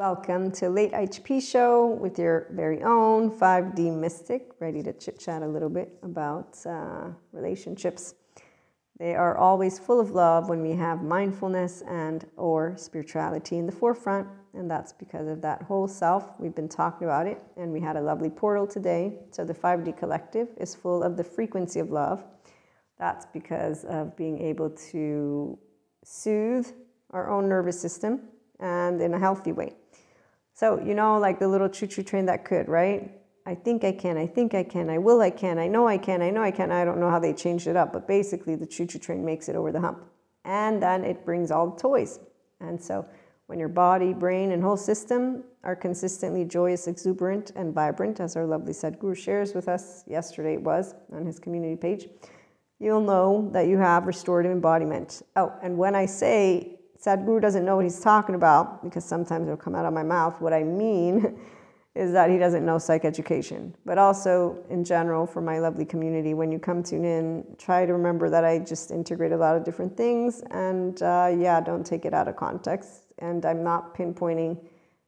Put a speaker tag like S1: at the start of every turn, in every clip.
S1: Welcome to Late IHP Show with your very own 5D mystic, ready to chit-chat a little bit about relationships. They are always full of love when we have mindfulness and or spirituality in the forefront, and that's because of that whole self. We've been talking about it, and we had a lovely portal today. So the 5D collective is full of the frequency of love. That's because of being able to soothe our own nervous system and in a healthy way. So, you know, like the little choo-choo train that could, right? I think I can, I think I can, I will, I can, I know I can, I know I can. I don't know how they changed it up, but basically the choo-choo train makes it over the hump. And then it brings all the toys. And so when your body, brain, and whole system are consistently joyous, exuberant, and vibrant, as our lovely Sadhguru shares with us, yesterday it was, on his community page, you'll know that you have restorative embodiment. Oh, and when I say Sadhguru doesn't know what he's talking about, because sometimes it'll come out of my mouth, what I mean is that he doesn't know psychoeducation. But also, in general, for my lovely community, when you come tune in, try to remember that I just integrate a lot of different things, and yeah, don't take it out of context. And I'm not pinpointing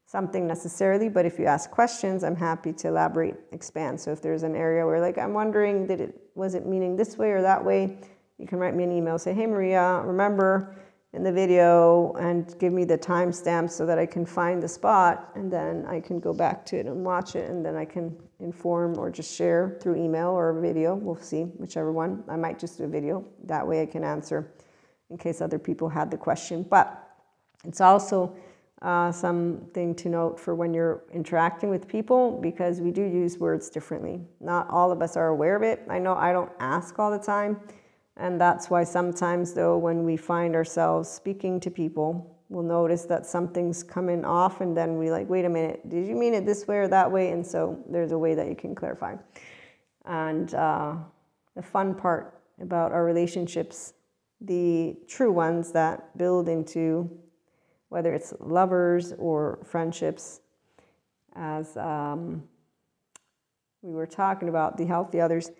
S1: something necessarily, but if you ask questions, I'm happy to elaborate, expand. So if there's an area where, like, I'm wondering, was it meaning this way or that way, you can write me an email, say, hey Maria, remember in the video, and give me the timestamp so that I can find the spot, and then I can go back to it and watch it, and then I can inform or just share through email or a video. We'll see, whichever one. I might just do a video. That way I can answer in case other people had the question. But it's also something to note for when you're interacting with people, because we do use words differently. Not all of us are aware of it. I know I don't ask all the time. And that's why sometimes, though, when we find ourselves speaking to people, we'll notice that something's coming off, and then we like, wait a minute, did you mean it this way or that way? And so there's a way that you can clarify. And the fun part about our relationships, the true ones that build into, whether it's lovers or friendships, as we were talking about, the healthy others,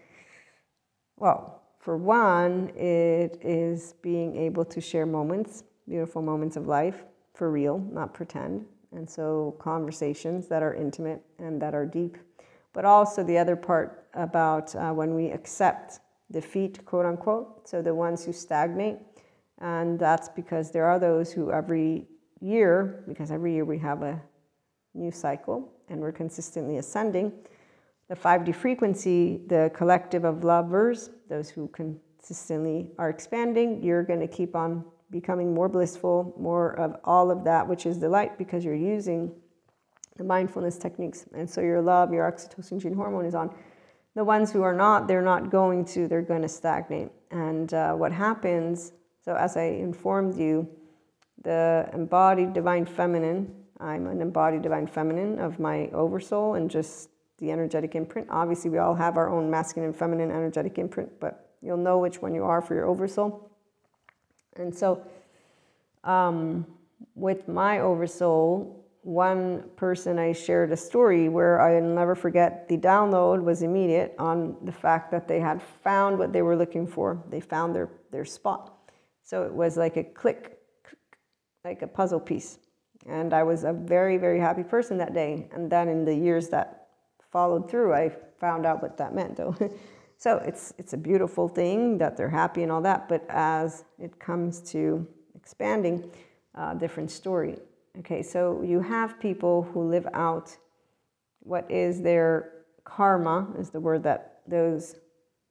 S1: well, for one, it is being able to share moments, beautiful moments of life, for real, not pretend. And so conversations that are intimate and that are deep. But also the other part about when we accept defeat, quote unquote, so the ones who stagnate. And that's because there are those who every year, because every year we have a new cycle and we're consistently ascending, the 5D frequency, the collective of lovers, those who consistently are expanding, you're going to keep on becoming more blissful, more of all of that, which is the light, because you're using the mindfulness techniques. And so your love, your oxytocin gene hormone is on. The ones who are not, they're going to stagnate. And what happens, so as I informed you, the embodied divine feminine, I'm an embodied divine feminine of my oversoul and just the energetic imprint. Obviously, we all have our own masculine and feminine energetic imprint, but you'll know which one you are for your oversoul. And so with my oversoul, one person, I shared a story where I'll never forget, the download was immediate on the fact that they had found what they were looking for. They found their spot. So it was like a click, like a puzzle piece. And I was a very, very happy person that day. And then in the years that followed through, I found out what that meant, though. So it's a beautiful thing that they're happy and all that, but as it comes to expanding, different story. Okay, so you have people who live out what is their karma, is the word that those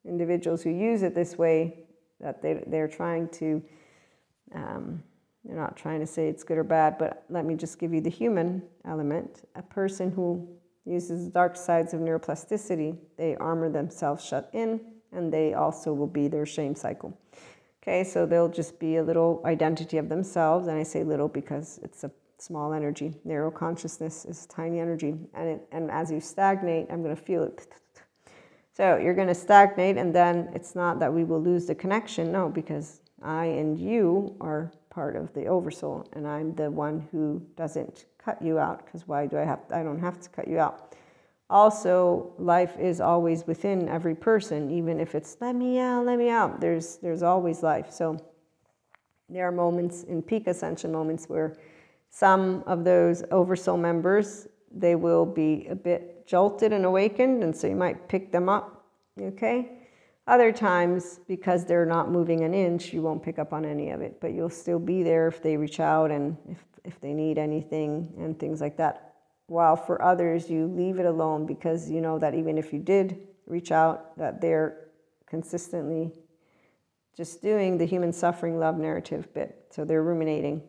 S1: individuals who use it this way, that they're trying to, they're not trying to say it's good or bad, but let me just give you the human element. A person who uses the dark sides of neuroplasticity, they armor themselves shut in, and they also will be their shame cycle. Okay, so they'll just be a little identity of themselves, and I say little because it's a small energy. Narrow consciousness is tiny energy, and as you stagnate, I'm going to feel it. So you're going to stagnate, and then it's not that we will lose the connection, no, because I and you are part of the oversoul, and I'm the one who doesn't cut you out, because why do I don't have to cut you out. Also, life is always within every person, even if it's let me out, there's always life. So there are moments in peak ascension moments where Some of those oversoul members, they will be a bit jolted and awakened, and so you might pick them up, okay? Other times, because they're not moving an inch, you won't pick up on any of it, but you'll still be there if they reach out and if they need anything and things like that. While for others, you leave it alone because you know that even if you did reach out, that they're consistently just doing the human suffering love narrative bit. So they're ruminating.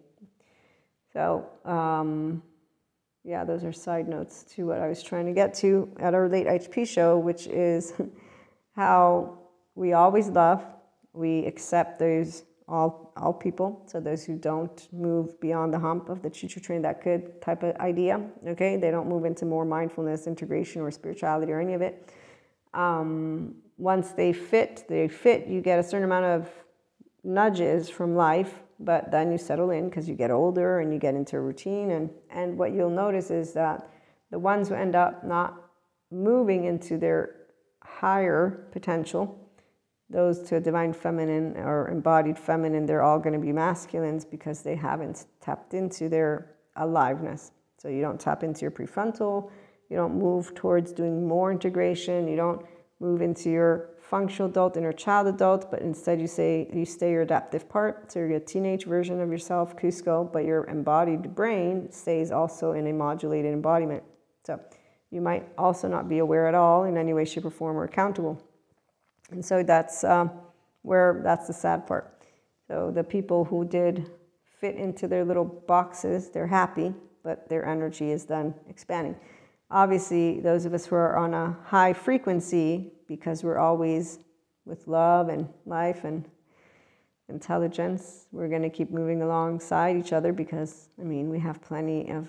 S1: So, yeah, those are side notes to what I was trying to get to at our late IHP show, which is how we always love, we accept those all people, so those who don't move beyond the hump of the choo-choo train, that good type of idea, okay? They don't move into more mindfulness, integration, or spirituality, or any of it. Once they fit, you get a certain amount of nudges from life, but then you settle in because you get older and you get into a routine, and what you'll notice is that the ones who end up not moving into their higher potential, those to a divine feminine or embodied feminine, they're all going to be masculines because they haven't tapped into their aliveness. So you don't tap into your prefrontal, you don't move towards doing more integration, you don't move into your functional adult, inner child adult, but instead you stay your adaptive part, so you're a teenage version of yourself, Cusco, but your embodied brain stays also in a modulated embodiment. So you might also not be aware at all in any way, shape, or form, or accountable. And so that's that's the sad part. So the people who did fit into their little boxes, they're happy, but their energy is then expanding. Obviously, those of us who are on a high frequency, because we're always with love and life and intelligence, we're going to keep moving alongside each other because, I mean, we have plenty of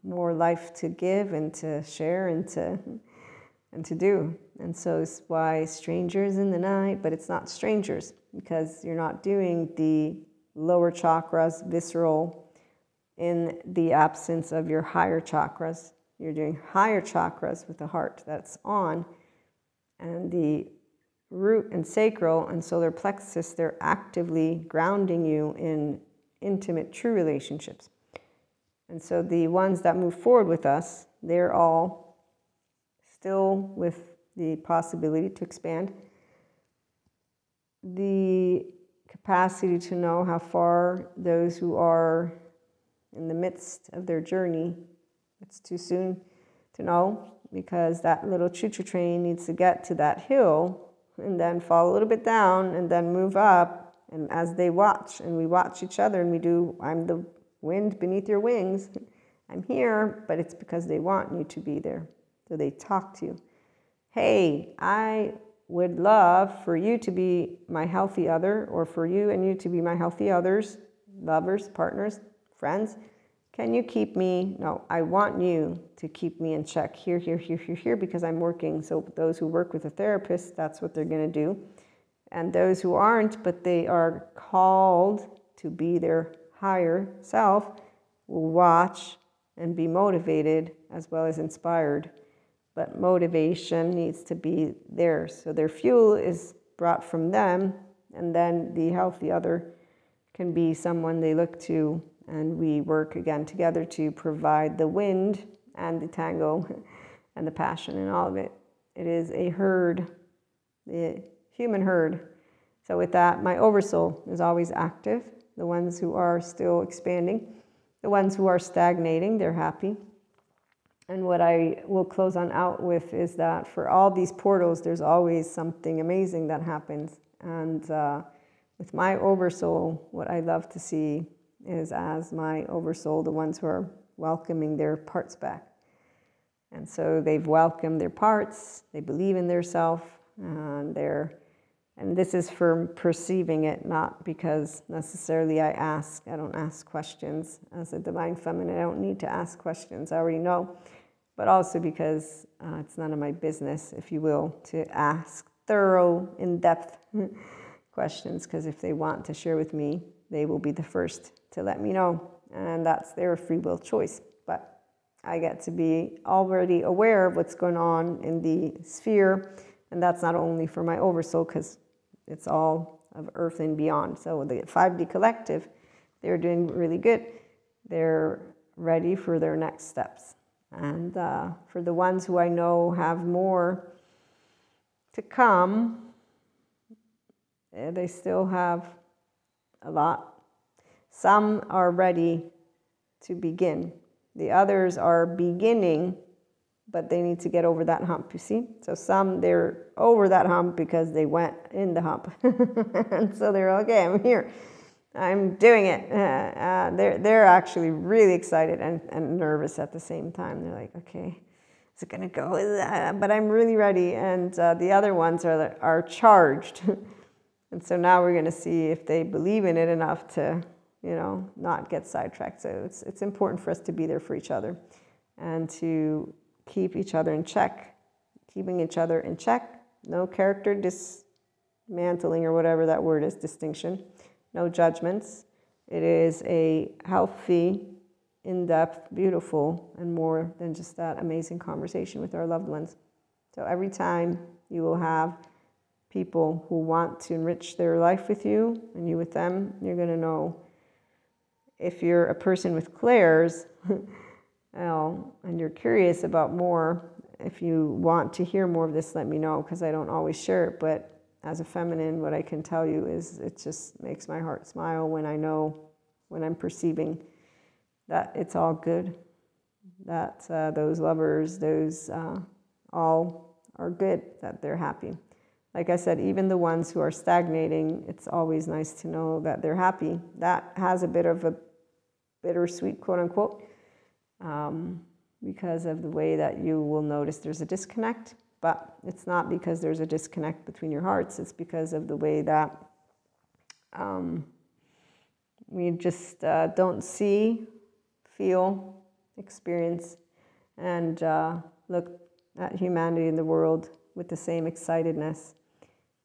S1: more life to give and to share and to do. And so it's why strangers in the night, but it's not strangers because you're not doing the lower chakras, visceral, in the absence of your higher chakras. You're doing higher chakras with the heart that's on, and the root and sacral and solar plexus, they're actively grounding you in intimate, true relationships. And so the ones that move forward with us, they're all still with the possibility to expand, the capacity to know how far those who are in the midst of their journey, it's too soon to know, because that little choo-choo train needs to get to that hill and then fall a little bit down and then move up. And as they watch, and we watch each other, and we do, I'm the wind beneath your wings, I'm here, but it's because they want you to be there. So they talk to you. Hey, I would love for you to be my healthy other, or for you and you to be my healthy others, lovers, partners, friends. Can you keep me? No, I want you to keep me in check here, because I'm working. So those who work with a therapist, that's what they're going to do. And those who aren't, but they are called to be their higher self, will watch and be motivated as well as inspired. But motivation needs to be theirs. So their fuel is brought from them, and then the healthy other can be someone they look to, and we work again together to provide the wind and the tango and the passion and all of it. It is a herd, the human herd. So with that, my oversoul is always active. The ones who are still expanding, the ones who are stagnating, they're happy. And what I will close on out with is that for all these portals, there's always something amazing that happens. And with my oversoul, what I love to see is, as my oversoul, the ones who are welcoming their parts back. And so they've welcomed their parts, they believe in their self, and this is for perceiving it, not because necessarily I don't ask questions. As a divine feminine, I don't need to ask questions, I already know. But also because it's none of my business, if you will, to ask thorough, in-depth questions, because if they want to share with me, they will be the first to let me know, and that's their free will choice. But I get to be already aware of what's going on in the sphere, and that's not only for my oversoul, because it's all of Earth and beyond. So the 5D collective, they're doing really good. they're ready for their next steps. And for the ones who I know have more to come, they still have a lot. Some are ready to begin. The others are beginning, but they need to get over that hump, you see? So some, they're over that hump because they went in the hump. And so they're, okay, I'm here. I'm doing it. They're actually really excited and nervous at the same time. They're like, okay, is it going to go? But I'm really ready. And the other ones are charged. And so now we're going to see if they believe in it enough to, you know, not get sidetracked. So it's important for us to be there for each other and to keep each other in check. Keeping each other in check. No character dismantling or whatever that word is, distinction. No judgments. It is a healthy, in-depth, beautiful, and more than just that amazing conversation with our loved ones. So every time you will have people who want to enrich their life with you and you with them, you're going to know. If you're a person with clairs, well, and you're curious about more, if you want to hear more of this, let me know, because I don't always share it. But as a feminine, what I can tell you is it just makes my heart smile when I know, when I'm perceiving that it's all good, that those lovers, those all are good, that they're happy. Like I said, even the ones who are stagnating, it's always nice to know that they're happy. That has a bit of a bittersweet, quote unquote, because of the way that you will notice there's a disconnect. But it's not because there's a disconnect between your hearts. It's because of the way that we just don't see, feel, experience, and look at humanity in the world with the same excitedness.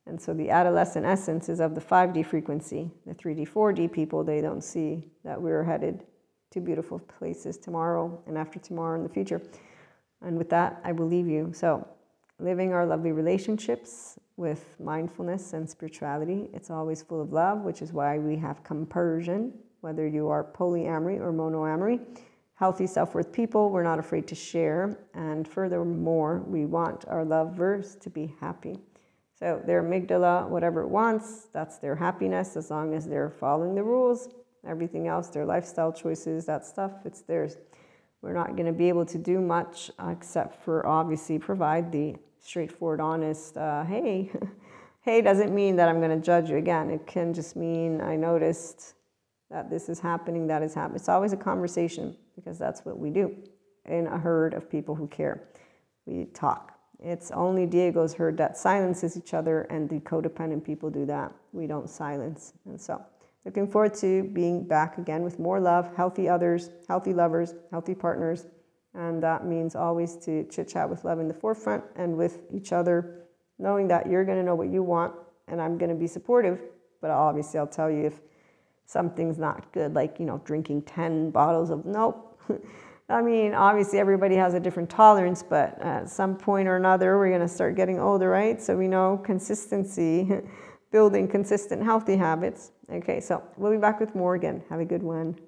S1: And so the adolescent essence is of the 5D frequency. The 3D, 4D people, they don't see that we're headed to beautiful places tomorrow and after tomorrow in the future. And with that, I will leave you. So living our lovely relationships with mindfulness and spirituality. It's always full of love, which is why we have compersion, whether you are polyamory or monoamory. Healthy self-worth people, we're not afraid to share. And furthermore, we want our lovers to be happy. So their amygdala, whatever it wants, that's their happiness, as long as they're following the rules. Everything else, their lifestyle choices, that stuff, it's theirs. We're not going to be able to do much except for obviously provide the straightforward, honest, hey. Hey doesn't mean that I'm going to judge you again. It can just mean I noticed that this is happening, that is happening. It's always a conversation, because that's what we do in a herd of people who care. We talk. It's only Diego's herd that silences each other, and the codependent people do that. We don't silence. And so looking forward to being back again with more love, healthy others, healthy lovers, healthy partners. And that means always to chit-chat with love in the forefront and with each other, knowing that you're going to know what you want and I'm going to be supportive. But obviously I'll tell you if something's not good, like, you know, drinking 10 bottles of, nope. I mean, obviously everybody has a different tolerance, but at some point or another, we're going to start getting older, right? So we know consistency, building consistent, healthy habits. Okay, so we'll be back with more again. Have a good one.